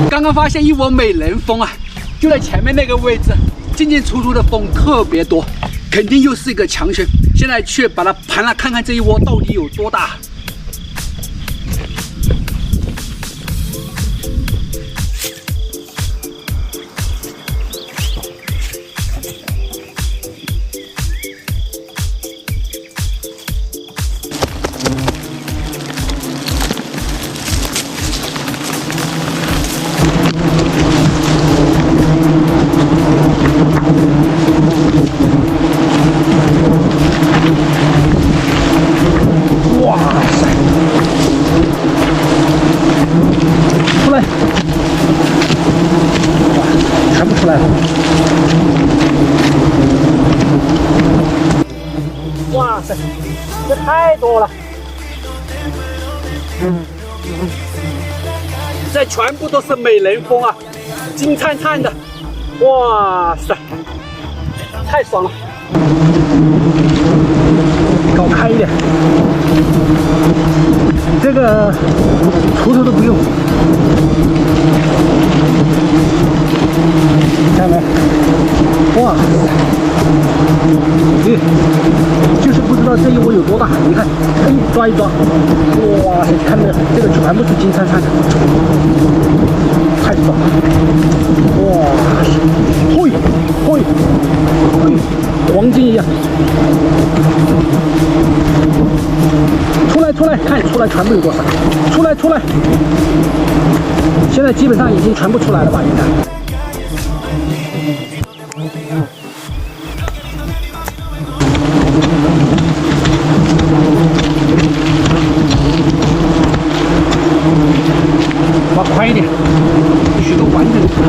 刚刚发现一窝美人蜂啊，就在前面那个位置，进进出出的蜂特别多，肯定又是一个强权。现在去把它盘了，看看这一窝到底有多大。 哇塞！出来！哇，全部出来了！哇塞，这太多了！这全部都是美人蜂啊，金灿灿的！哇塞，太爽了！ 搞开一点，这个锄头都不用，看到没？哇，就是不知道这一窝有多大。你看，哎，抓一抓，哇，看到没有？这个全部是金灿灿的，太爽了！哇，嘿，嘿，嘿，黄金一样。 出来，看出来全部有多少？出来！现在基本上已经全部出来了吧？应该。挖快一点，必须都完整出来。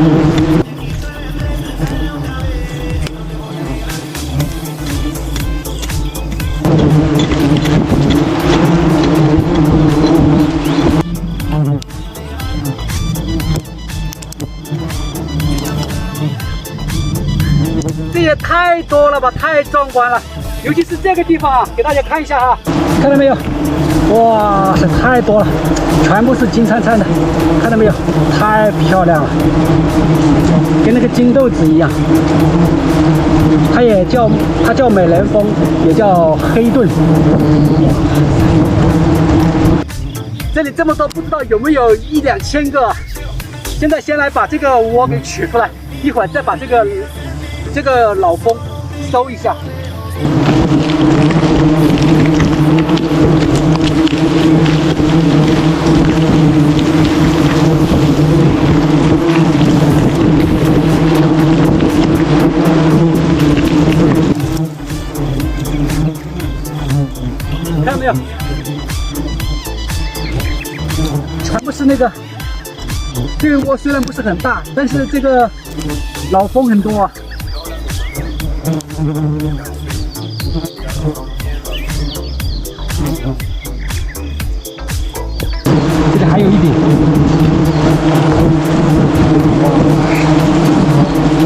这也太多了吧，太壮观了！尤其是这个地方啊，给大家看一下哈，看到没有？哇塞，太多了，全部是金灿灿的，看到没有？太漂亮了，跟那个金豆子一样。它叫美人蜂，也叫黑盾。这里这么多，不知道有没有1、2千个。现在先来把这个窝给取出来，一会儿再把这个老蜂收一下。看到没有？全部是那个。这个窝虽然不是很大，但是这个老蜂很多啊。 这里还有一顶，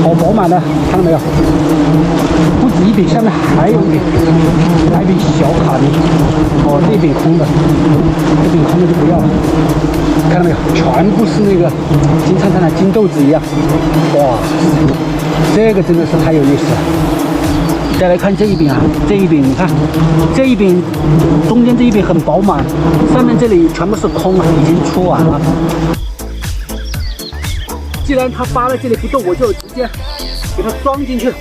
好饱满的，看到没有？不止一顶，下面还有一顶，还有一顶小卡尼。哦，这顶空的，这顶空的就不要了。看到没有？全部是那个金灿灿的金豆子一样。哇，这个真的是太有意思了。 再来看这一柄啊，这一柄你看，这一柄中间这一柄很饱满，上面这里全部是空了，已经出完了。既然它扒在这里不动，我就直接给它装进去。